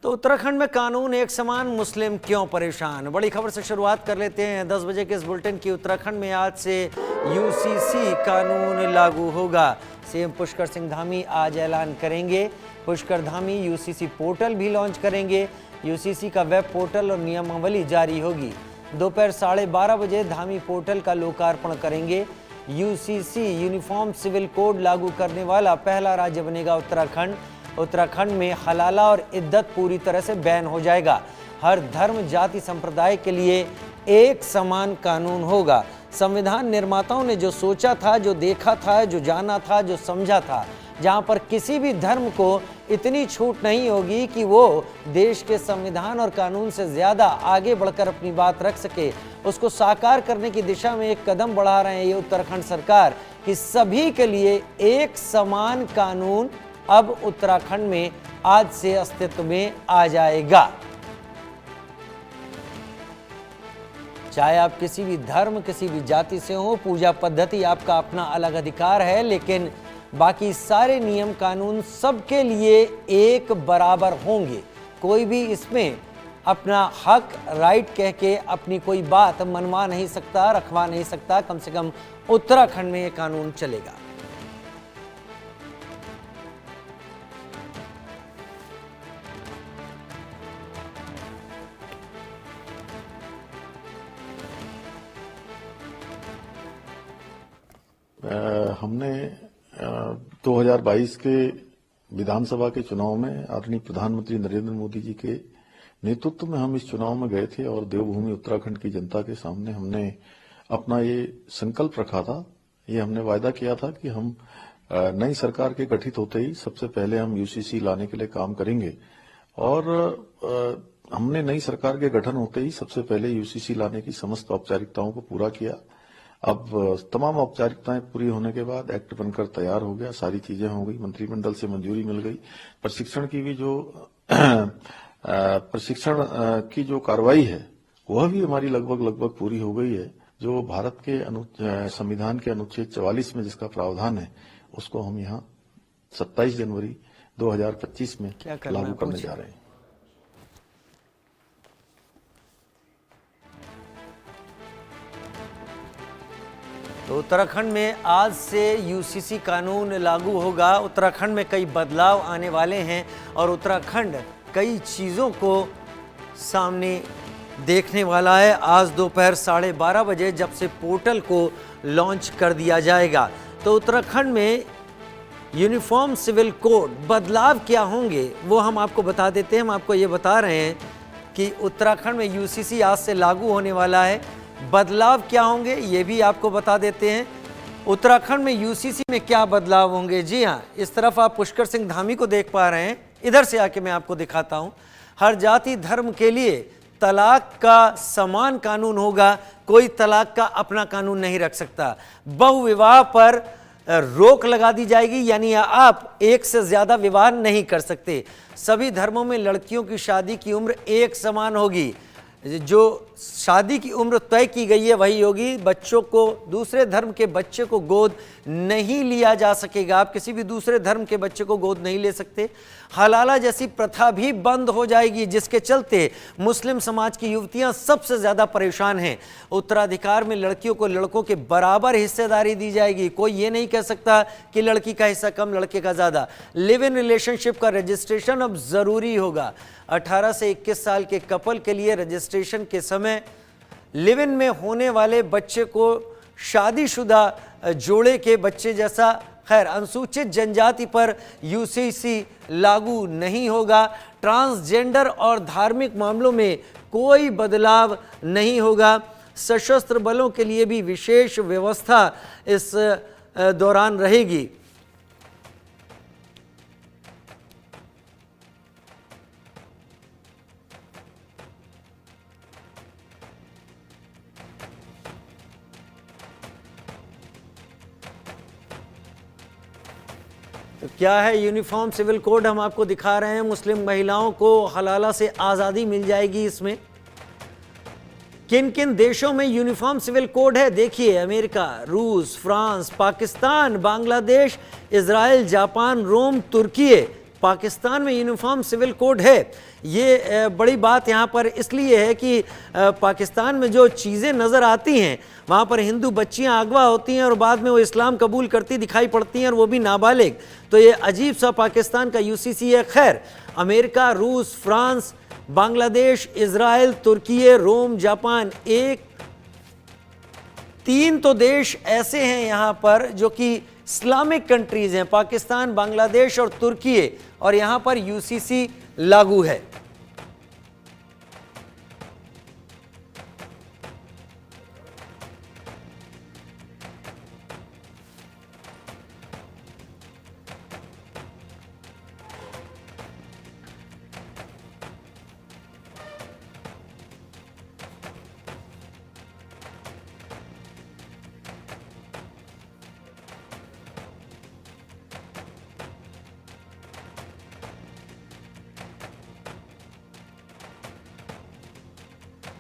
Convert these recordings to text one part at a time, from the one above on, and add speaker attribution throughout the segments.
Speaker 1: तो उत्तराखंड में कानून एक समान, मुस्लिम क्यों परेशान? बड़ी खबर से शुरुआत कर लेते हैं 10 बजे के इस बुलेटिन की। उत्तराखंड में आज से यूसीसी कानून लागू होगा। सीएम पुष्कर सिंह धामी आज ऐलान करेंगे। पुष्कर धामी यूसीसी पोर्टल भी लॉन्च करेंगे। यूसीसी का वेब पोर्टल और नियमावली जारी होगी। दोपहर 12:30 बजे धामी पोर्टल का लोकार्पण करेंगे। यूसीसी यूनिफॉर्म सिविल कोड लागू करने वाला पहला राज्य बनेगा उत्तराखंड। उत्तराखंड में हलाला और इद्दत पूरी तरह से बैन हो जाएगा। हर धर्म, जाति, संप्रदाय के लिए एक समान कानून होगा। संविधान निर्माताओं ने जो सोचा था, जो देखा था, जो जाना था, जो समझा था, जहां पर किसी भी धर्म को इतनी छूट नहीं होगी कि वो देश के संविधान और कानून से ज्यादा आगे बढ़कर अपनी बात रख सके, उसको साकार करने की दिशा में एक कदम बढ़ा रहे हैं ये उत्तराखंड सरकार कि सभी के लिए एक समान कानून अब उत्तराखंड में आज से अस्तित्व में आ जाएगा। चाहे आप किसी भी धर्म, किसी भी जाति से हो, पूजा पद्धति आपका अपना अलग अधिकार है, लेकिन बाकी सारे नियम कानून सबके लिए एक बराबर होंगे। कोई भी इसमें अपना हक, राइट कह के अपनी कोई बात मनवा नहीं सकता, रखवा नहीं सकता। कम से कम उत्तराखंड में ये कानून चलेगा।
Speaker 2: हमने 2022 के विधानसभा के चुनाव में आदरणीय प्रधानमंत्री नरेंद्र मोदी जी के नेतृत्व में हम इस चुनाव में गए थे और देवभूमि उत्तराखंड की जनता के सामने हमने अपना ये संकल्प रखा था, ये हमने वायदा किया था कि हम नई सरकार के गठित होते ही सबसे पहले हम यूसीसी लाने के लिए काम करेंगे। और हमने नई सरकार के गठन होते ही सबसे पहले यूसीसी लाने की समस्त औपचारिकताओं को पूरा किया। अब तमाम औपचारिकताएं पूरी होने के बाद एक्ट बनकर तैयार हो गया, सारी चीजें हो गई, मंत्रिमंडल से मंजूरी मिल गई। प्रशिक्षण की भी जो प्रशिक्षण की जो कार्रवाई है वह भी हमारी लगभग पूरी हो गई है। जो भारत के संविधान के अनुच्छेद 44 में जिसका प्रावधान है उसको हम यहाँ 27 जनवरी 2025 में लागू करने जा रहे हैं।
Speaker 1: तो उत्तराखंड में आज से यूसीसी कानून लागू होगा। उत्तराखंड में कई बदलाव आने वाले हैं और उत्तराखंड कई चीज़ों को सामने देखने वाला है। आज दोपहर 12:30 बजे जब से पोर्टल को लॉन्च कर दिया जाएगा, तो उत्तराखंड में यूनिफॉर्म सिविल कोड बदलाव क्या होंगे वो हम आपको बता देते हैं। हम आपको ये बता रहे हैं कि उत्तराखंड में यूसीसी आज से लागू होने वाला है। बदलाव क्या होंगे ये भी आपको बता देते हैं। उत्तराखंड में यूसीसी में क्या बदलाव होंगे? जी हाँ, इस तरफ आप पुष्कर सिंह धामी को देख पा रहे हैं। इधर से आके मैं आपको दिखाता हूं। हर जाति धर्म के लिए तलाक का समान कानून होगा। कोई तलाक का अपना कानून नहीं रख सकता। बहुविवाह पर रोक लगा दी जाएगी, यानी आप एक से ज्यादा विवाह नहीं कर सकते। सभी धर्मों में लड़कियों की शादी की उम्र एक समान होगी। जो शादी की उम्र तय की गई है वही होगी। बच्चों को, दूसरे धर्म के बच्चे को गोद नहीं लिया जा सकेगा। आप किसी भी दूसरे धर्म के बच्चे को गोद नहीं ले सकते। हलाला जैसी प्रथा भी बंद हो जाएगी, जिसके चलते मुस्लिम समाज की युवतियां सबसे ज्यादा परेशान हैं। उत्तराधिकार में लड़कियों को लड़कों के बराबर हिस्सेदारी दी जाएगी। कोई ये नहीं कह सकता कि लड़की का हिस्सा कम, लड़के का ज्यादा। लिव इन रिलेशनशिप का रजिस्ट्रेशन अब जरूरी होगा। 18 से 21 साल के कपल के लिए रजिस्ट्रेशन के समय लिव इन में होने वाले बच्चे को शादीशुदा जोड़े के बच्चे जैसा, खैर अनुसूचित जनजाति पर यूसीसी लागू नहीं होगा। ट्रांसजेंडर और धार्मिक मामलों में कोई बदलाव नहीं होगा। सशस्त्र बलों के लिए भी विशेष व्यवस्था इस दौरान रहेगी। तो क्या है यूनिफॉर्म सिविल कोड? हम आपको दिखा रहे हैं। मुस्लिम महिलाओं को हलाला से आज़ादी मिल जाएगी। इसमें किन किन देशों में यूनिफॉर्म सिविल कोड है देखिए। अमेरिका, रूस, France, Pakistan, Bangladesh, Israel, Japan, Rome, तुर्की, पाकिस्तान में यूनिफॉर्म सिविल कोड है। ये बड़ी बात यहाँ पर इसलिए है कि पाकिस्तान में जो चीज़ें नज़र आती हैं, वहाँ पर हिंदू बच्चियाँ अगवा होती हैं और बाद में वो इस्लाम कबूल करती दिखाई पड़ती हैं, और वो भी नाबालिग। तो ये अजीब सा पाकिस्तान का यूसीसी है। खैर, अमेरिका, रूस, फ्रांस, बांग्लादेश, इजराइल, तुर्की, रोम, जापान, 3 तो देश ऐसे हैं यहाँ पर जो कि इस्लामिक कंट्रीज हैं, पाकिस्तान, बांग्लादेश और तुर्की, और यहाँ पर यूसीसी लागू है।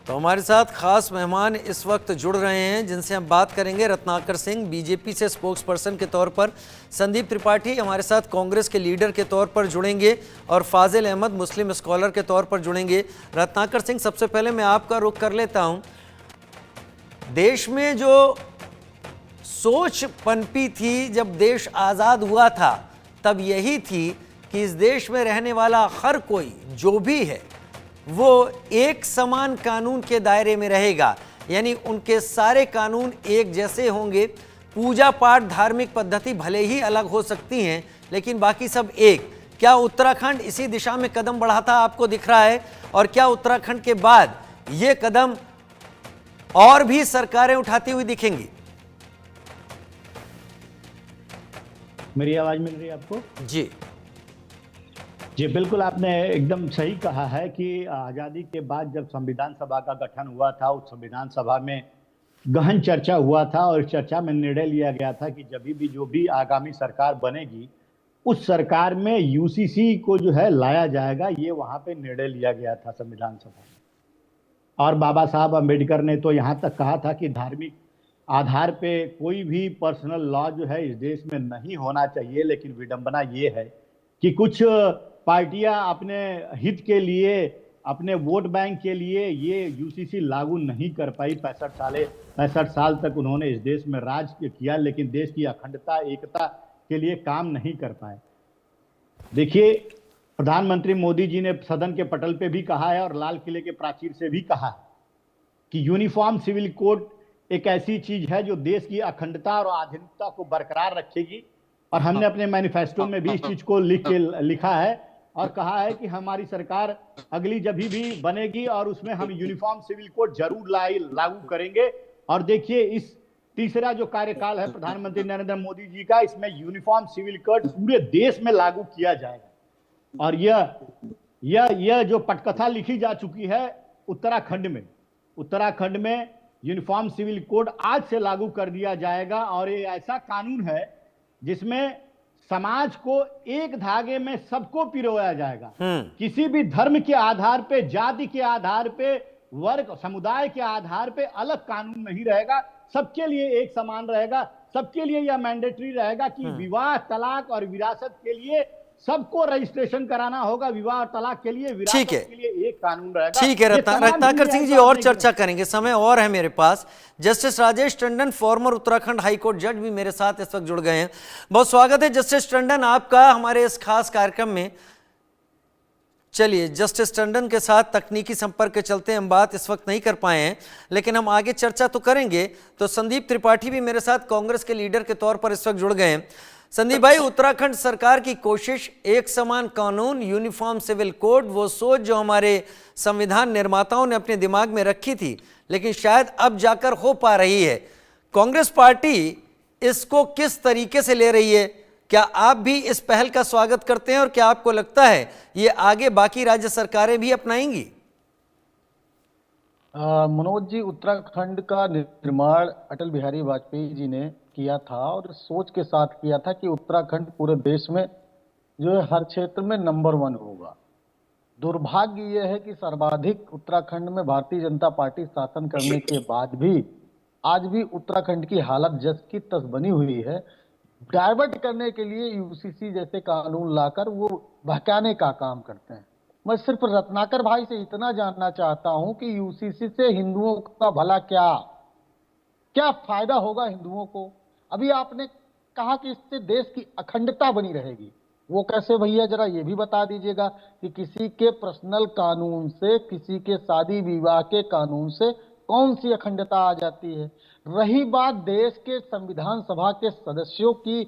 Speaker 1: तो हमारे साथ खास मेहमान इस वक्त जुड़ रहे हैं जिनसे हम बात करेंगे। रत्नाकर सिंह बीजेपी से स्पोक्स पर्सन के तौर पर, संदीप त्रिपाठी हमारे साथ कांग्रेस के लीडर के तौर पर जुड़ेंगे, और फाजिल अहमद मुस्लिम स्कॉलर के तौर पर जुड़ेंगे। रत्नाकर सिंह, सबसे पहले मैं आपका रुख कर लेता हूं। देश में जो सोच पनपी थी जब देश आज़ाद हुआ था, तब यही थी कि इस देश में रहने वाला हर कोई जो भी है वो एक समान कानून के दायरे में रहेगा, यानी उनके सारे कानून एक जैसे होंगे। पूजा पाठ, धार्मिक पद्धति भले ही अलग हो सकती हैं, लेकिन बाकी सब एक। क्या उत्तराखंड इसी दिशा में कदम बढ़ाता आपको दिख रहा है? और क्या उत्तराखंड के बाद ये कदम और भी सरकारें उठाती हुई दिखेंगी?
Speaker 3: मेरी आवाज मिल रही है आपको?
Speaker 1: जी
Speaker 3: जी बिल्कुल, आपने एकदम सही कहा है कि आज़ादी के बाद जब संविधान सभा का गठन हुआ था, उस संविधान सभा में गहन चर्चा हुआ था, और इस चर्चा में निर्णय लिया गया था कि जब भी जो भी आगामी सरकार बनेगी, उस सरकार में यूसीसी को जो है लाया जाएगा। ये वहाँ पे निर्णय लिया गया था संविधान सभा में। और बाबा साहब अम्बेडकर ने तो यहाँ तक कहा था कि धार्मिक आधार पे कोई भी पर्सनल लॉ जो है इस देश में नहीं होना चाहिए। लेकिन विडंबना ये है कि कुछ पार्टियां अपने हित के लिए, अपने वोट बैंक के लिए ये यूसीसी लागू नहीं कर पाई। 65 साल तक उन्होंने इस देश में राज किया, लेकिन देश की अखंडता, एकता के लिए काम नहीं कर पाए। देखिए, प्रधानमंत्री मोदी जी ने सदन के पटल पे भी कहा है और लाल किले के प्राचीर से भी कहा है कि यूनिफॉर्म सिविल कोड एक ऐसी चीज है जो देश की अखंडता और आधुनिकता को बरकरार रखेगी। और हमने अपने मैनिफेस्टो में भी इस चीज को लिखा है और कहा है कि हमारी सरकार अगली जब भी बनेगी और उसमें हम यूनिफॉर्म सिविल कोड जरूर लागू करेंगे। और देखिए, इस तीसरा जो कार्यकाल है प्रधानमंत्री नरेंद्र मोदी जी का, इसमें यूनिफॉर्म सिविल कोड पूरे देश में लागू किया जाएगा। और यह जो पटकथा लिखी जा चुकी है उत्तराखंड में यूनिफॉर्म सिविल कोड आज से लागू कर दिया जाएगा। और ये ऐसा कानून है जिसमें समाज को एक धागे में सबको पिरोया जाएगा। किसी भी धर्म के आधार पे, जाति के आधार पे, वर्ग समुदाय के आधार पे अलग कानून नहीं रहेगा। सबके लिए एक समान रहेगा। सबके लिए यह मैंडेटरी रहेगा कि विवाह, तलाक और विरासत के लिए सबको रजिस्ट्रेशन कराना होगा। विवाह और तलाक के लिए, विरासत के लिए एक कानून रहेगा।
Speaker 1: ठीक है रत्नाकर सिंह जी, और चर्चा करेंगे, समय और है मेरे पास। Justice Rajesh Tandon, former Uttarakhand high court जज, भी मेरे साथ इस वक्त जुड़ गए हैं। बहुत स्वागत है जस्टिस टंडन आपका हमारे इस खास कार्यक्रम में। चलिए, जस्टिस टंडन के साथ तकनीकी संपर्क के चलते हम बात इस वक्त नहीं कर पाए हैं, लेकिन हम आगे चर्चा तो करेंगे। तो संदीप त्रिपाठी भी मेरे साथ कांग्रेस के लीडर के तौर पर इस वक्त जुड़ गए हैं। संदीप भाई, उत्तराखंड सरकार की कोशिश, एक समान कानून, यूनिफॉर्म सिविल कोड, वो सोच जो हमारे संविधान निर्माताओं ने अपने दिमाग में रखी थी, लेकिन शायद अब जाकर हो पा रही है। कांग्रेस पार्टी इसको किस तरीके से ले रही है? क्या आप भी इस पहल का स्वागत करते हैं और क्या आपको लगता है ये आगे बाकी राज्य सरकारें भी अपनाएंगी?
Speaker 4: मनोज जी, उत्तराखंड का निर्माण अटल बिहारी वाजपेयी जी ने किया था और सोच के साथ किया था कि उत्तराखंड पूरे देश में जो है हर क्षेत्र में नंबर 1 होगा। दुर्भाग्य यह है कि सर्वाधिक उत्तराखंड में भारतीय जनता पार्टी शासन करने के बाद भी आज भी उत्तराखंड की हालत जस की तस बनी हुई है। डाइवर्ट करने के लिए यूसीसी जैसे कानून लाकर वो बहकाने का काम करते हैं। मैं सिर्फ रत्नाकर भाई से इतना जानना चाहता हूं कि यूसीसी से हिंदुओं का भला क्या क्या फायदा होगा हिंदुओं को। अभी आपने कहा कि इससे देश की अखंडता बनी रहेगी, वो कैसे भैया, जरा ये भी बता दीजिएगा कि किसी के पर्सनल कानून से, किसी के शादी विवाह के कानून से कौन सी अखंडता आ जाती है। रही बात देश के संविधान सभा के सदस्यों की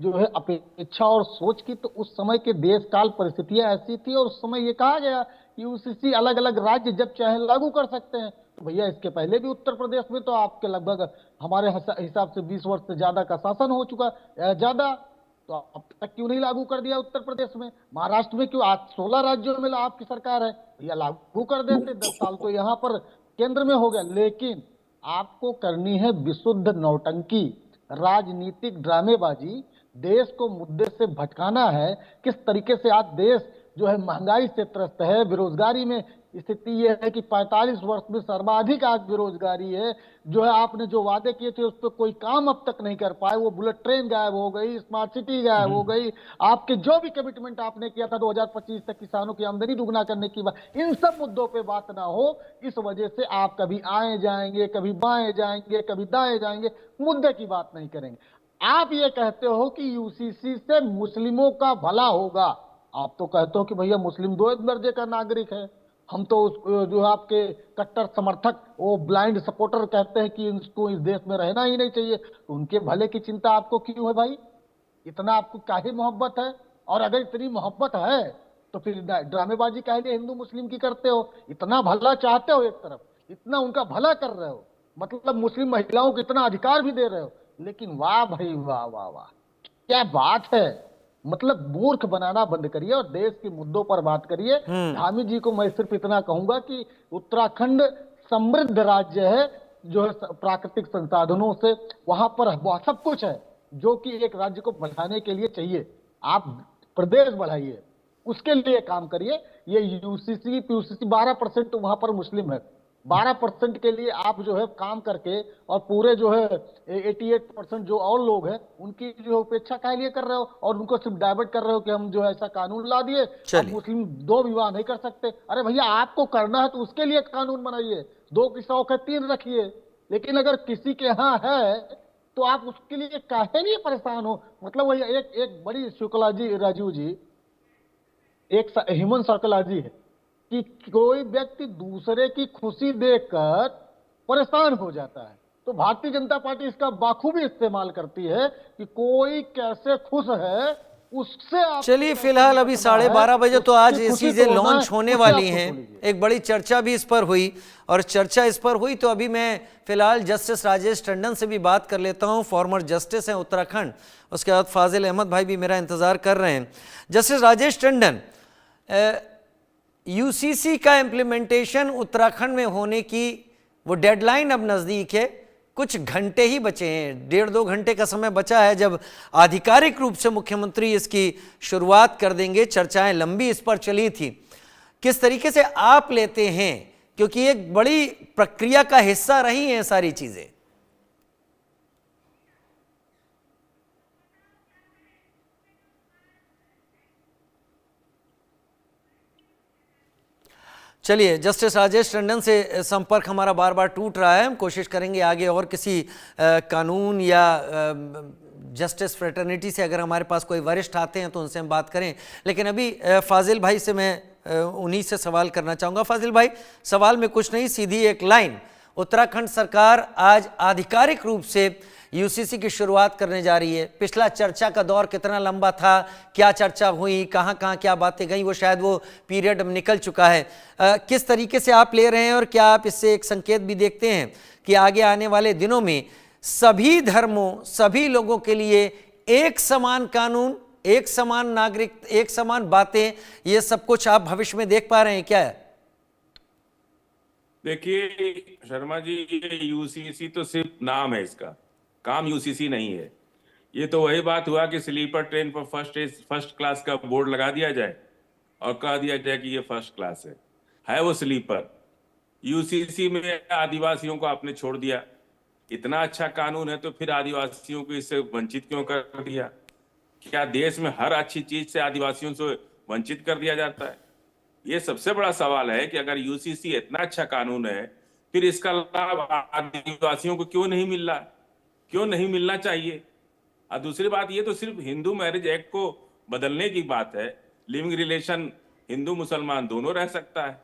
Speaker 4: जो है अपेक्षा और सोच की, तो उस समय के देश काल परिस्थितियां ऐसी थी और उस समय ये कहा गया कि यूसीसी अलग अलग राज्य जब चाहे लागू कर सकते हैं। तो भैया इसके पहले भी उत्तर प्रदेश में तो आपके लगभग हमारे हिसाब से 20 वर्ष से ज्यादा का शासन हो चुका ज्यादा, तो अब तक क्यों नहीं लागू कर दिया उत्तर प्रदेश में? महाराष्ट्र में क्यों? आज 16 राज्यों में आपकी सरकार है, भैया लागू कर देते। 10 साल तो यहाँ पर केंद्र में हो गया। लेकिन आपको करनी है विशुद्ध नौटंकी, राजनीतिक ड्रामेबाजी, देश को मुद्दे से भटकाना है। किस तरीके से आज देश जो है महंगाई से त्रस्त है, बेरोजगारी में स्थिति यह है कि 45 वर्ष में सर्वाधिक आज बेरोजगारी है। जो है आपने जो वादे किए थे उस पर कोई काम अब तक नहीं कर पाए। वो बुलेट ट्रेन गायब हो गई, स्मार्ट सिटी गायब हो गई, आपके जो भी कमिटमेंट आपने किया था 2025 तक किसानों की आमदनी दुगना करने की बात, इन सब मुद्दों पे बात ना हो। इस वजह से आप कभी आए जाएंगे, कभी बाएं जाएंगे, कभी दाएं जाएंगे, मुद्दे की बात नहीं करेंगे। आप ये कहते हो कि यूसीसी से मुस्लिमों का भला होगा। आप तो कहते हो कि भैया मुस्लिम 2 दर्जे का नागरिक है। हम तो जो आपके कट्टर समर्थक, वो ब्लाइंड सपोर्टर कहते हैं कि इसको इस देश में रहना ही नहीं चाहिए। तो उनके भले की चिंता आपको क्यों है भाई? इतना आपको काहे मोहब्बत है? और अगर इतनी मोहब्बत है तो फिर ड्रामेबाजी काहे लिए हिंदू मुस्लिम की करते हो? इतना भला चाहते हो, एक तरफ इतना उनका भला कर रहे हो, मतलब मुस्लिम महिलाओं को इतना अधिकार भी दे रहे हो। लेकिन वाह भाई वाह वाह वाह, क्या बात है। मतलब मूर्ख बनाना बंद करिए और देश के मुद्दों पर बात करिए। धामी जी को मैं सिर्फ इतना कहूंगा कि उत्तराखंड समृद्ध राज्य है, जो है प्राकृतिक संसाधनों से, वहां पर सब कुछ है जो कि एक राज्य को बढ़ाने के लिए चाहिए। आप प्रदेश बढ़ाइए, उसके लिए काम करिए। ये यूसीसी पीयूसीसी 12% वहां पर मुस्लिम है, 12% के लिए आप जो है काम करके और पूरे जो है 88% जो और लोग हैं उनकी जो उपेक्षा काहे लिए कर रहे हो और उनको सिर्फ डाइवर्ट कर रहे हो कि हम जो ऐसा कानून ला दिए अब मुस्लिम 2 विवाह नहीं कर सकते। अरे भैया आपको करना है तो उसके लिए कानून बनाइए, 2 की शौक है 3 रखिए। लेकिन अगर किसी के यहाँ है तो आप उसके लिए काहे लिए परेशान हो? मतलब वही एक बड़ी साइकोलॉजी, राजीव जी, एक ह्यूमन साइकोलॉजी है कि कोई व्यक्ति दूसरे की खुशी देखकर परेशान हो जाता है। तो भारतीय जनता पार्टी इसका बाखूबी इस्तेमाल करती है कि कोई कैसे खुश है उससे आप।
Speaker 1: चलिए फिलहाल अभी 12:30 बजे तो आज ये चीजें लॉन्च होने वाली हैं। एक बड़ी चर्चा भी इस पर हुई और चर्चा इस पर हुई तो अभी मैं फिलहाल जस्टिस राजेश टंडन से भी बात कर लेता हूं। फॉर्मर जस्टिस हैं उत्तराखंड। उसके बाद फाजिल अहमद भाई भी मेरा इंतजार कर रहे हैं। जस्टिस राजेश टंडन, यूसीसी का इम्प्लीमेंटेशन उत्तराखंड में होने की वो डेडलाइन अब नज़दीक है, कुछ घंटे ही बचे हैं, 1.5-2 घंटे का समय बचा है जब आधिकारिक रूप से मुख्यमंत्री इसकी शुरुआत कर देंगे। चर्चाएं लंबी इस पर चली थी, किस तरीके से आप लेते हैं, क्योंकि एक बड़ी प्रक्रिया का हिस्सा रही हैं सारी चीजें। चलिए, जस्टिस राजेश टंडन से संपर्क हमारा बार बार टूट रहा है। हम कोशिश करेंगे आगे और किसी कानून या जस्टिस फ्रेटर्निटी से अगर हमारे पास कोई वरिष्ठ आते हैं तो उनसे हम बात करें। लेकिन अभी फाजिल भाई से मैं उन्हीं से सवाल करना चाहूँगा। फाजिल भाई, सवाल में कुछ नहीं, सीधी एक लाइन। उत्तराखंड सरकार आज आधिकारिक रूप से यूसीसी की शुरुआत करने जा रही है। पिछला चर्चा का दौर कितना लंबा था, क्या चर्चा हुई, कहाँ कहाँ क्या बातें गई, वो शायद वो पीरियड अब निकल चुका है। किस तरीके से आप ले रहे हैं और क्या आप इससे एक संकेत भी देखते हैं कि आगे आने वाले दिनों में सभी धर्मों, सभी लोगों के लिए एक समान कानून, एक समान नागरिक, एक समान बातें, ये सब कुछ आप भविष्य में देख पा रहे हैं क्या?
Speaker 5: देखिए शर्मा जी, ये यूसीसी तो सिर्फ नाम है, इसका काम यूसीसी नहीं है। ये तो वही बात हुआ कि स्लीपर ट्रेन पर फर्स्ट क्लास का बोर्ड लगा दिया जाए और कह दिया जाए कि ये फर्स्ट क्लास है वो स्लीपर। यूसीसी में आदिवासियों को आपने छोड़ दिया, इतना अच्छा कानून है तो फिर आदिवासियों को इससे वंचित क्यों कर दिया? क्या देश में हर अच्छी चीज से आदिवासियों से वंचित कर दिया जाता है? ये सबसे बड़ा सवाल है कि अगर यूसीसी इतना अच्छा कानून है, फिर इसका लाभ आदिवासियों को क्यों नहीं मिल रहा, क्यों नहीं मिलना चाहिए? और दूसरी बात, ये तो सिर्फ हिंदू मैरिज एक्ट को बदलने की बात है। लिविंग रिलेशन हिंदू मुसलमान दोनों रह सकता है,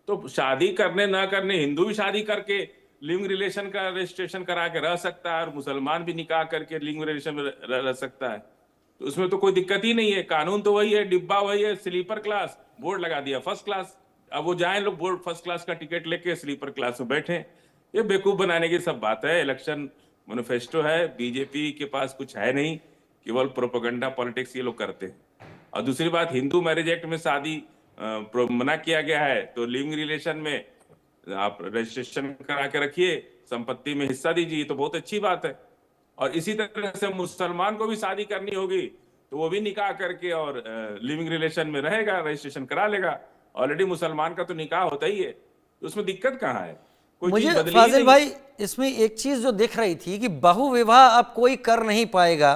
Speaker 5: तो शादी करने ना करने हिंदू भी शादी करके लिविंग रिलेशन का रजिस्ट्रेशन करा के रह सकता है, और मुसलमान भी निकाह करके लिविंग रिलेशन में रह सकता है। तो उसमें तो कोई दिक्कत ही नहीं है। कानून तो वही है, डिब्बा वही है, स्लीपर क्लास, बोर्ड लगा दिया फर्स्ट क्लास। अब वो जाए लोग बोर्ड फर्स्ट क्लास का टिकट लेके स्लीपर क्लास में बैठे। ये बेवकूफ बनाने की सब बात है। इलेक्शन मैनिफेस्टो है, बीजेपी के पास कुछ है नहीं, केवल प्रोपेगेंडा पॉलिटिक्स ये लोग करते हैं। और दूसरी बात, हिंदू मैरिज एक्ट में शादी मना किया गया है, तो लिविंग रिलेशन में आप रजिस्ट्रेशन करा के रखिए, संपत्ति में हिस्सा दीजिए, तो बहुत अच्छी बात है। और इसी तरह से मुसलमान को भी शादी करनी होगी तो वो भी निकाह करके और लिविंग रिलेशन में रहेगा, रजिस्ट्रेशन करा लेगा। ऑलरेडी मुसलमान का तो निकाह होता ही है, तो उसमें दिक्कत कहाँ है? कोई
Speaker 1: मुझे
Speaker 5: चीज बदली ही
Speaker 1: फाजिल
Speaker 5: नहीं।
Speaker 1: भाई इसमें एक चीज जो दिख रही थी कि बहु विवाह अब कोई कर नहीं पाएगा,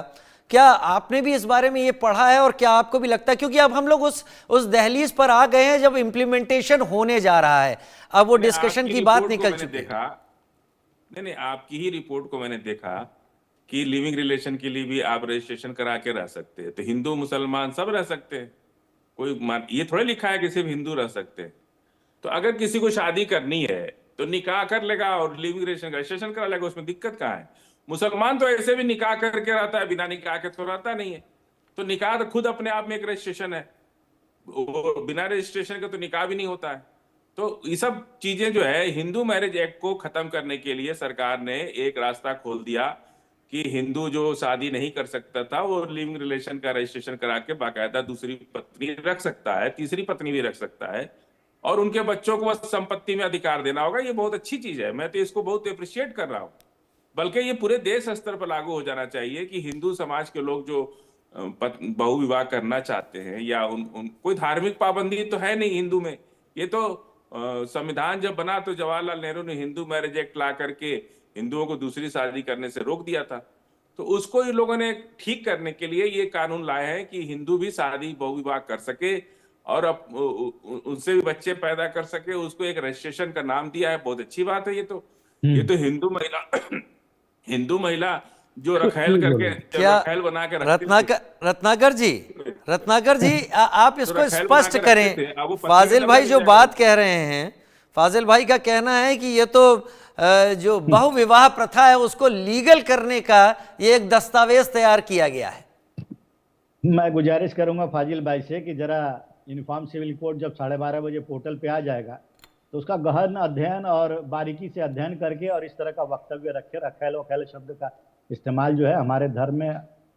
Speaker 1: क्या आपने भी इस बारे में ये पढ़ा है और क्या आपको भी लगता है, क्योंकि अब हम लोग उस दहलीज पर आ गए हैं जब इम्प्लीमेंटेशन होने जा रहा है, अब वो डिस्कशन की बात निकल चुकी है।
Speaker 5: नहीं, आपकी ही रिपोर्ट को मैंने देखा कि लिविंग रिलेशन के लिए भी आप रजिस्ट्रेशन करा के रह सकते हैं, तो हिंदू मुसलमान सब रह सकते हैं। ये थोड़े लिखा है कि सिर्फ हिंदू रह सकते हैं। तो अगर किसी को शादी करनी है तो निकाह कर लेगा और लिविंग रिलेशन रजिस्ट्रेशन करा लेगा, उसमें दिक्कत कहाँ है? मुसलमान तो ऐसे भी निकाह करके रहता है, बिना निकाह के तो रहता नहीं है। तो निकाह तो खुद अपने आप में एक रजिस्ट्रेशन है, बिना रजिस्ट्रेशन के तो निकाह भी नहीं होता है। तो ये सब चीजें जो है, हिंदू मैरिज एक्ट को खत्म करने के लिए सरकार ने एक रास्ता खोल दिया कि हिंदू जो शादी नहीं कर सकता था वो लिविंग रिलेशन का रजिस्ट्रेशन करा के बाकायदा दूसरी पत्नी रख सकता है, तीसरी पत्नी भी रख सकता है, और उनके बच्चों को संपत्ति में अधिकार देना होगा। ये बहुत अच्छी चीज है, मैं तो इसको बहुत अप्रिशिएट कर रहा हूँ। बल्कि ये पूरे देश स्तर पर लागू हो जाना चाहिए कि हिंदू समाज के लोग जो बहु विवाह करना चाहते हैं, या कोई धार्मिक पाबंदी तो है नहीं हिंदू में। ये तो संविधान जब बना तो जवाहरलाल नेहरू ने हिंदू मैरिज एक्ट ला करके हिंदुओं को दूसरी शादी करने से रोक दिया था। तो उसको ये लोगों ने ठीक करने के लिए ये कानून लाए हैं कि हिंदू भी शादी बहु विवाह कर सके और उनसे भी बच्चे पैदा कर सके। उसको एक रजिस्ट्रेशन का नाम दिया है, बहुत अच्छी बात है। ये तो हिंदू महिला जो रखैल करके
Speaker 1: क्या
Speaker 5: रखैल बना के रखती थी।
Speaker 1: रत्नाकर जी आप इसको
Speaker 5: रखैल
Speaker 1: स्पष्ट
Speaker 5: बना के रखते थे,
Speaker 1: करें।
Speaker 5: अब वो पत्नी
Speaker 1: फाजिल
Speaker 5: में
Speaker 1: भाई
Speaker 5: दबा
Speaker 1: जो
Speaker 5: दिया
Speaker 1: बात कह रहे हैं, फाजिल भाई का कहना है कि ये तो जो बहु विवाह प्रथा है उसको लीगल करने का ये एक दस्तावेज तैयार किया गया है।
Speaker 3: मैं गुजारिश करूंगा फाजिल भाई से कि जरा यूनिफॉर्म सिविल कोड जब 12:30 बजे पोर्टल पे आ जाएगा तो उसका गहन अध्ययन और बारीकी से अध्ययन करके और इस तरह का वक्तव्य रखे। रखैल वखैल शब्द का इस्तेमाल जो है हमारे धर्म में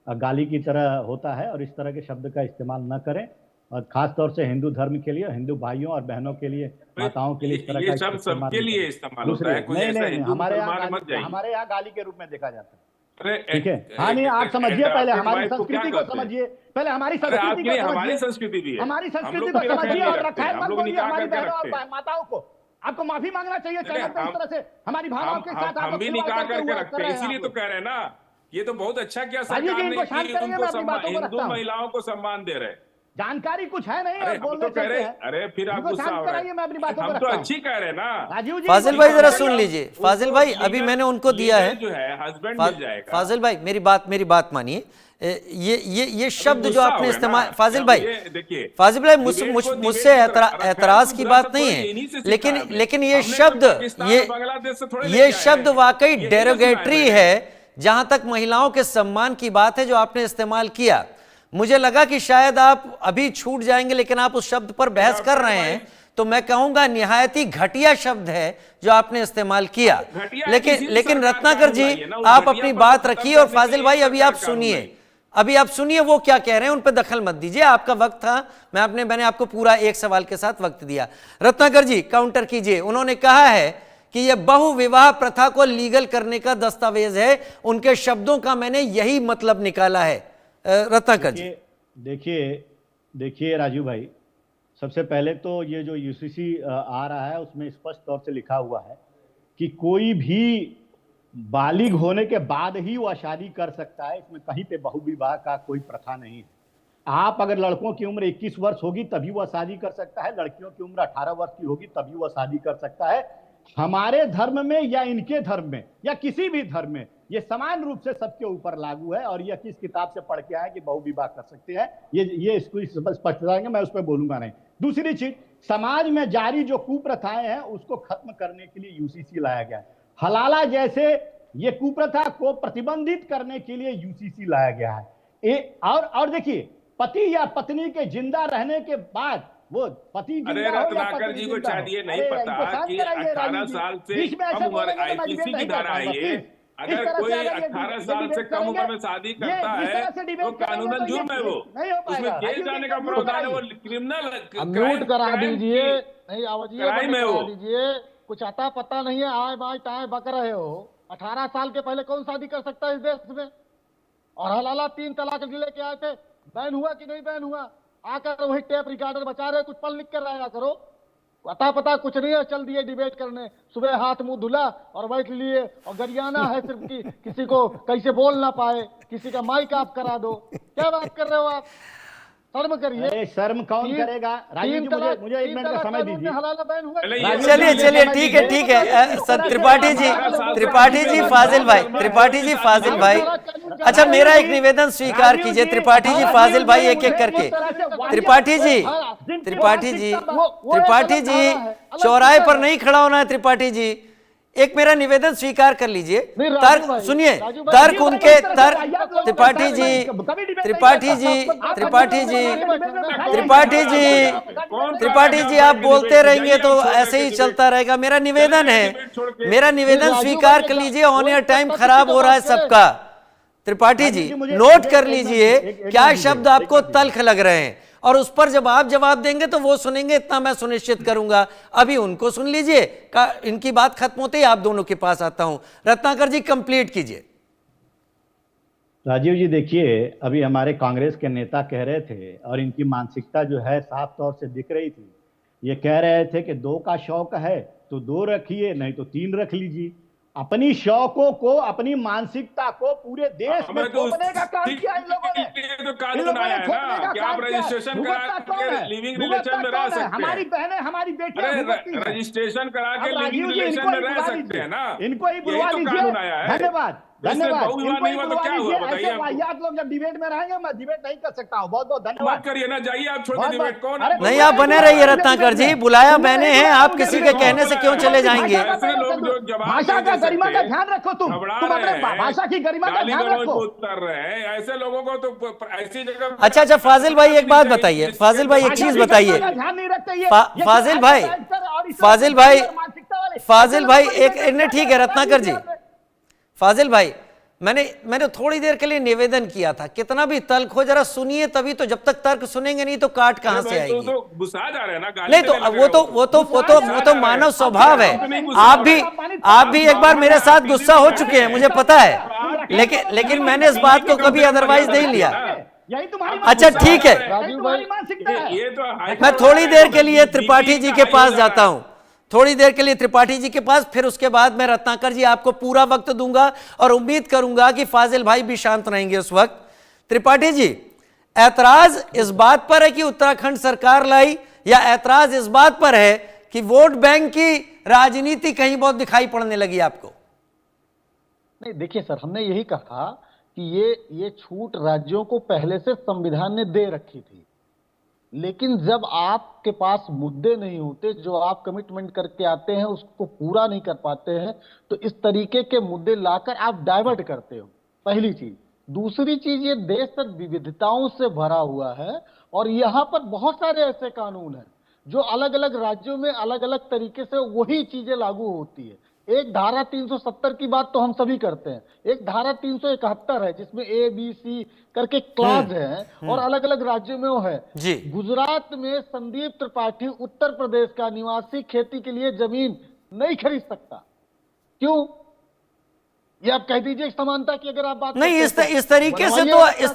Speaker 3: गाली की तरह होता है, और इस तरह के शब्द का इस्तेमाल न करें, और खास तौर से हिंदू धर्म के लिए, हिंदू भाइयों और बहनों के लिए, माताओं के लिए इस तरह का
Speaker 5: शब्द सबके लिए इस्तेमाल होता है। कोई
Speaker 3: नहीं
Speaker 5: ऐसा
Speaker 3: नहीं,
Speaker 5: हिंदू
Speaker 3: हमारे
Speaker 5: मुसलमान
Speaker 3: यहाँ गाली के रूप में देखा जाता है।
Speaker 5: अरे
Speaker 3: ठीक है, हाँ नहीं, आप समझिए, पहले हमारी संस्कृति को समझिए, पहले हमारी संस्कृति को
Speaker 5: हमारी
Speaker 3: समझिए,
Speaker 5: संस्कृति भी है,
Speaker 3: हमारी
Speaker 5: हम
Speaker 3: संस्कृति
Speaker 5: लोग
Speaker 3: को
Speaker 5: भी
Speaker 3: समझिए,
Speaker 5: रखैल
Speaker 3: और
Speaker 5: नहीं रखते,
Speaker 3: रखैल
Speaker 5: हम
Speaker 3: मत
Speaker 5: लोग
Speaker 3: बोलिए
Speaker 5: निकाह
Speaker 3: हमारी
Speaker 5: करके
Speaker 3: बहनों
Speaker 5: रखते
Speaker 3: और
Speaker 5: हैं।
Speaker 3: माताओं को। आपको माफी मांगना चाहिए चैनल पर इस तरह से हमारी भावनाओं के साथ
Speaker 5: हम
Speaker 3: आपको
Speaker 5: भी
Speaker 3: खिलवाड़
Speaker 5: निकाह करके
Speaker 3: कर
Speaker 5: रखते
Speaker 3: रहे
Speaker 5: हैं,
Speaker 3: हैं
Speaker 5: इसीलिए
Speaker 3: आप
Speaker 5: तो
Speaker 3: लोग।
Speaker 5: कह रहे हैं ना, ये तो बहुत अच्छा किया
Speaker 3: भाई जी,
Speaker 5: सरकार
Speaker 3: इनको
Speaker 5: ने
Speaker 3: शांत
Speaker 5: कि
Speaker 3: करेंगे,
Speaker 5: उनको
Speaker 3: मैं अपनी बातों को
Speaker 5: हिंदू
Speaker 3: रखता हूँ।
Speaker 5: महिलाओं को सम्मान दे रहे हैं।
Speaker 3: जानकारी कुछ है नहीं
Speaker 5: अरे
Speaker 3: और
Speaker 5: हम
Speaker 3: बोलने
Speaker 5: तो कह
Speaker 3: चलते
Speaker 5: रहे,
Speaker 3: हैं।
Speaker 5: अरे फिर आप
Speaker 3: इनको
Speaker 5: गुस्सा
Speaker 3: शांत
Speaker 5: हो रहे
Speaker 3: कराइए, मैं अपनी बातों
Speaker 5: हैं।
Speaker 3: को
Speaker 5: हम तो
Speaker 3: रखता हूँ।
Speaker 5: अच्छी कह रहे हैं ना।
Speaker 3: राजीव जी,
Speaker 1: फाजिल भाई जरा सुन लीजिए, फाजिल भाई
Speaker 5: उनको
Speaker 1: अभी
Speaker 5: लीगल-
Speaker 1: मैंने उनको दिया है,
Speaker 5: लीगल जो है हस्बैंड मिल जाएगा।
Speaker 1: फाजिल भाई मेरी बात मानिए। ये शब्द जो
Speaker 5: गुस्सा
Speaker 1: आपने
Speaker 5: हो गया
Speaker 1: इस्तेमाल,
Speaker 5: ना।
Speaker 1: फाजिल भाई
Speaker 5: ये देखिए,
Speaker 1: फाजिल भाई
Speaker 5: डिबेट को
Speaker 1: मुझसे
Speaker 5: डिबेट की तरह
Speaker 1: एतराज
Speaker 5: रखैल
Speaker 1: की
Speaker 5: को
Speaker 1: बात
Speaker 5: बुरा
Speaker 1: नहीं
Speaker 5: शब्द
Speaker 1: है,
Speaker 5: इन्हीं से सीखा है हमने।
Speaker 1: लेकिन ये
Speaker 5: हमने
Speaker 1: शब्द
Speaker 5: कोई पाकिस्तान और बांग्लादेश से थोड़े
Speaker 1: ये
Speaker 5: लेके आए
Speaker 1: शब्द
Speaker 5: हैं।
Speaker 1: वाकई
Speaker 5: यही तो सुना है
Speaker 1: डेरोगेटरी
Speaker 5: मैंने।
Speaker 1: है। जहां तक महिलाओं के सम्मान की बात है जो आपने इस्तेमाल किया, मुझे लगा कि शायद आप अभी छूट जाएंगे, लेकिन आप उस शब्द पर बहस कर रहे हैं, तो मैं कहूंगा निहायत ही घटिया शब्द है जो आपने इस्तेमाल किया। लेकिन रत्नाकर जी आप अपनी बात रखिए, और फाजिल भाई अभी आप सुनिए वो क्या कह रहे हैं, उन पर दखल मत दीजिए। आपका वक्त था, मैंने आपको पूरा एक सवाल के साथ वक्त दिया। रत्नाकर जी काउंटर कीजिए। उन्होंने कहा है कि यह बहु विवाह प्रथा को लीगल करने का दस्तावेज है, उनके शब्दों का मैंने यही मतलब निकाला है। रत्नाकर जी
Speaker 3: देखिए राजू भाई, सबसे पहले तो ये जो यूसीसी आ रहा है उसमें स्पष्ट तौर से लिखा हुआ है कि कोई भी बालिग होने के बाद ही वह शादी कर सकता है। इसमें कहीं पे बहुविवाह का कोई प्रथा नहीं है। आप अगर लड़कों की उम्र 21 वर्ष होगी तभी वह शादी कर सकता है, लड़कियों की उम्र 18 वर्ष की होगी तभी वह शादी कर सकता है। हमारे धर्म में या इनके धर्म में या किसी भी धर्म में ये समान रूप से सबके ऊपर लागू है। और यह किस किताब से पढ़ के आए कि बहुविवाह कर सकते हैं, ये इसको स्पष्टता है, मैं उस पर बोलूंगा नहीं। दूसरी चीज, समाज में जारी जो कुप्रथाएं हैं उसको खत्म करने के लिए यूसीसी लाया गया है। हलाला जैसे ये कुप्रथा को प्रतिबंधित करने के लिए यूसीसी लाया गया है। और देखिए, पति या पत्नी के जिंदा रहने के बाद वो पति
Speaker 5: अरे
Speaker 3: जिंदा हो या
Speaker 5: रत्नाकर
Speaker 3: पत्नी
Speaker 5: जी को
Speaker 3: जिंदा
Speaker 5: शायद
Speaker 3: हो,
Speaker 5: ये नहीं
Speaker 3: अरे
Speaker 5: पता
Speaker 3: इनको शांत
Speaker 5: कि
Speaker 3: कराइए
Speaker 5: 18
Speaker 3: राजीव जी।
Speaker 5: साल से
Speaker 3: बीच में ऐसे
Speaker 5: कम उम्र
Speaker 3: बोलेंगे तो मैं
Speaker 5: आईपीसी
Speaker 3: डिबेट
Speaker 5: की
Speaker 3: नहीं कर
Speaker 5: धारा है
Speaker 3: पाऊंगा,
Speaker 5: ये।
Speaker 3: प्लीज।
Speaker 5: अगर
Speaker 3: इस तरह
Speaker 5: कोई
Speaker 3: से अगर ये
Speaker 5: 18
Speaker 3: ये
Speaker 5: साल से
Speaker 3: डिबेट
Speaker 5: कम उम्र
Speaker 3: करेंगे,
Speaker 5: में शादी
Speaker 3: ये
Speaker 5: करता
Speaker 3: इस
Speaker 5: है
Speaker 3: तरह से डिबेट
Speaker 5: तो
Speaker 3: करेंगे
Speaker 5: कानूनन
Speaker 3: तो ये
Speaker 5: जुर्म है वो,
Speaker 3: नहीं हो
Speaker 5: उसमें
Speaker 3: पाएगा।
Speaker 5: जेल
Speaker 3: राजीव
Speaker 5: जाने
Speaker 3: जी,
Speaker 5: का
Speaker 3: म्यूट
Speaker 5: प्रावधान है, वो
Speaker 3: कराइए।
Speaker 5: क्रिमिनल
Speaker 4: म्यूट करा दीजिए, नहीं आवाज
Speaker 5: क्राइम है
Speaker 4: करा
Speaker 5: वो।
Speaker 4: दीजिए। कुछ आता पता नहीं है, आए बाय टाए बक रहे हो। 18 साल के पहले कौन शादी कर सकता है इस देश में? और हलाला 3 तलाक लेके आए थे, बैन हुआ कि नहीं बैन हुआ? आकर वही टेप रिकॉर्डर बचा रहे, कुछ पढ़ लिख कर आया करो। अता पता कुछ नहीं है, चल दिए डिबेट करने। सुबह हाथ मुंह धुला और बैठ लिए, और गरियाना है सिर्फ कि किसी को कैसे बोल ना पाए, किसी का माइक ऑफ करा दो। क्या बात कर रहे हो आप? शर्म करिए।
Speaker 3: अरे शर्म कौन करेगा? राजीव जी, मुझे 1 मिनट का समय दीजिए।
Speaker 1: चलिए चलिए, ठीक है ठीक है। सर त्रिपाठी जी फाजिल भाई, त्रिपाठी जी फाजिल भाई, अच्छा मेरा एक निवेदन स्वीकार कीजिए। त्रिपाठी जी फाजिल भाई, एक एक करके। त्रिपाठी जी चौराहे पर नहीं खड़ा होना है। त्रिपाठी जी, एक मेरा निवेदन स्वीकार कर लीजिए। तर्क सुनिए, तर्क उनके तर्क। त्रिपाठी जी आप बोलते रहेंगे तो ऐसे ही चलता रहेगा। मेरा निवेदन स्वीकार कर लीजिए। ऑन एयर टाइम खराब हो रहा है सबका। त्रिपाठी जी नोट कर लीजिए क्या शब्द आपको तल्ख लग रहे हैं, और उस पर जब आप जवाब देंगे तो वो सुनेंगे, इतना मैं सुनिश्चित करूंगा। अभी उनको सुन लीजिए, इनकी बात खत्म होते ही आप दोनों के पास आता हूं। रत्नाकर जी कंप्लीट कीजिए।
Speaker 3: राजीव जी देखिए, अभी हमारे कांग्रेस के नेता कह रहे थे, और इनकी मानसिकता जो है साफ तौर से दिख रही थी। ये कह रहे थे कि 2 का शौक है तो 2 रखिए, नहीं तो 3 रख लीजिए। अपनी शौकों को, अपनी मानसिकता को पूरे देश में थोपने का काम किया इन लोगों ने।
Speaker 5: तो कानून आया है ना कि आप रजिस्ट्रेशन करा के लिविंग रिलेशन में रह सकते हैं।
Speaker 3: हमारी बहनें, हमारी बेटियां
Speaker 5: रजिस्ट्रेशन करा के लिविंग रिलेशन में रह सकते हैं ना,
Speaker 3: इनको ही बुलवा लीजिए। धन्यवाद धन्यवाद।
Speaker 5: नहीं हुआ तो क्या हुआ बताइए?
Speaker 3: वाहियात लोग जब डिबेट में रहेंगे, मैं डिबेट नहीं कर सकता हूँ। बहुत बहुत धन्यवाद।
Speaker 5: मत करिए ना, जाइए आप, छोड़ दीजिए डिबेट। कौन
Speaker 1: नहीं, आप बने रहिए रत्नाकर जी, बुलाया मैंने हैं, आप किसी के कहने से क्यों चले जाएंगे?
Speaker 5: ऐसे लोग जो जवाब
Speaker 3: भाषा का गरिमा का ध्यान रखो। तुम अपने भाषा की गरिमा का ध्यान रखो।
Speaker 5: उतर रहे हैं ऐसे लोगों को तो ऐसी जगह।
Speaker 1: अच्छा फाजिल भाई एक बात बताइए, फाजिल भाई एक चीज बताइए।
Speaker 3: ध्यान नहीं रखते
Speaker 1: फाजिल भाई एक ठीक है रत्नाकर जी। फाजिल भाई, मैंने थोड़ी देर के लिए निवेदन किया था, कितना भी तल्ख हो जरा सुनिए, तभी तो। जब तक तर्क सुनेंगे नहीं तो काट कहां से आएगी?
Speaker 5: तो गुस्सा जा रहे हैं ना,
Speaker 1: नहीं तो वो तो मानव स्वभाव है। आप भी एक बार मेरे साथ गुस्सा हो चुके हैं, मुझे पता है, लेकिन मैंने इस बात को कभी अदरवाइज नहीं लिया। अच्छा ठीक है, मैं थोड़ी देर के लिए त्रिपाठी जी के पास जाता हूं, थोड़ी देर के लिए त्रिपाठी जी के पास, फिर उसके बाद मैं रत्नाकर जी आपको पूरा वक्त दूंगा, और उम्मीद करूंगा कि फाजिल भाई भी शांत रहेंगे उस वक्त। त्रिपाठी जी, ऐतराज इस बात पर है कि उत्तराखंड सरकार लाई, या ऐतराज इस बात पर है कि वोट बैंक की राजनीति कहीं बहुत दिखाई पड़ने लगी आपको?
Speaker 4: नहीं देखिए सर, हमने यही कहा कि ये छूट राज्यों को पहले से संविधान ने दे रखी थी, लेकिन जब आपके पास मुद्दे नहीं होते, जो आप कमिटमेंट करके आते हैं उसको पूरा नहीं कर पाते हैं, तो इस तरीके के मुद्दे लाकर आप डाइवर्ट करते हो, पहली चीज। दूसरी चीज, ये देश सर विविधताओं से भरा हुआ है, और यहाँ पर बहुत सारे ऐसे कानून हैं जो अलग अलग राज्यों में अलग अलग तरीके से वही चीजें लागू होती है। एक धारा 370 की बात तो हम सभी करते हैं, एक धारा 371 है जिसमें ABC करके क्लास है, और अलग अलग राज्यों में वो है। गुजरात में संदीप त्रिपाठी उत्तर प्रदेश का निवासी खेती के लिए जमीन नहीं खरीद सकता। क्यों? ये आप कह दीजिए समानता की अगर आप बात
Speaker 1: नहीं। इस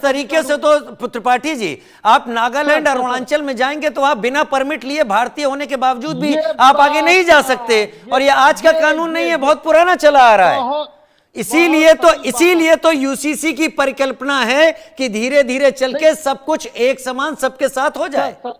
Speaker 1: तरीके से तो त्रिपाठी जी, आप नागालैंड और अरुणाचल में जाएंगे तो आप बिना परमिट लिए भारतीय होने के बावजूद भी आप आगे नहीं जा सकते, और ये आज का कानून नहीं है, बहुत पुराना चला आ रहा है। इसीलिए तो यूसीसी की परिकल्पना है कि धीरे धीरे चल के सब कुछ एक समान सबके साथ हो जाए।
Speaker 4: सर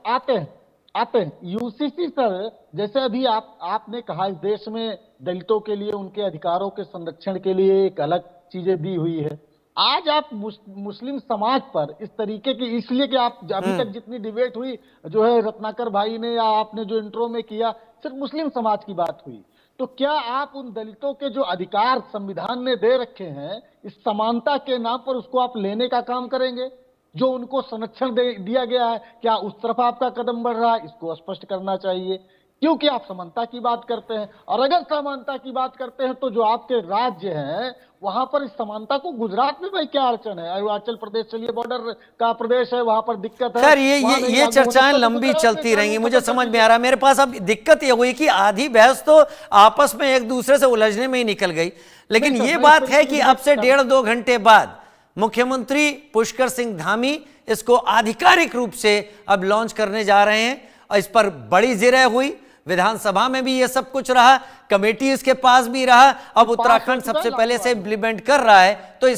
Speaker 4: आते हैं यूसीसी सर, जैसे अभी आपने कहा इस देश में दलितों के लिए उनके अधिकारों के संरक्षण के लिए एक अलग चीजें दी हुई है। आज आप मुस्लिम समाज पर इस तरीके की, इसलिए कि आप अभी तक जितनी डिबेट हुई जो है रत्नाकर भाई ने या आपने जो इंट्रो में किया, सिर्फ मुस्लिम समाज की बात हुई। तो क्या आप उन दलितों के जो अधिकार संविधान ने दे रखे हैं इस समानता के नाम पर उसको आप लेने का काम करेंगे? जो उनको संरक्षण दिया गया है, क्या उस तरफ आपका कदम बढ़ रहा है? इसको स्पष्ट करना चाहिए, क्योंकि आप समानता की बात करते हैं। और अगर समानता की बात करते हैं तो जो आपके राज्य हैं वहां पर इस समानता को, गुजरात में भाई क्या अड़चन है? अरुणाचल प्रदेश चलिए बॉर्डर का प्रदेश है, वहां पर दिक्कत है।
Speaker 1: सर ये चर्चाएं लंबी चलती रहेंगी, मुझे समझ में आ रहा है। मेरे पास अब दिक्कत ये हुई कि आधी बहस तो आपस में एक दूसरे से उलझने में ही निकल गई। लेकिन ये बात है कि अब से 1.5-2 घंटे बाद मुख्यमंत्री पुष्कर सिंह धामी इसको आधिकारिक रूप से अब लॉन्च करने जा रहे हैं और इस पर बड़ी जिरह हुई। विधानसभा में भी ये सब कुछ रहा, कमेटी इसके पास भी रहा। अब उत्तराखंड सबसे पहले से इम्प्लीमेंट कर रहा है, तो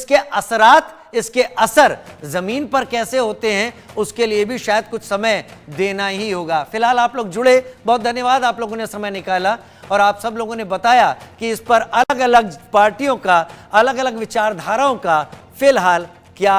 Speaker 1: इसके असर जमीन पर कैसे होते हैं उसके लिए भी शायद कुछ समय देना ही होगा। फिलहाल आप लोग जुड़े, बहुत धन्यवाद, आप लोगों ने समय निकाला और आप सब लोगों ने बताया कि इस पर अलग अलग पार्टियों का, अलग अलग विचारधाराओं का फिलहाल क्या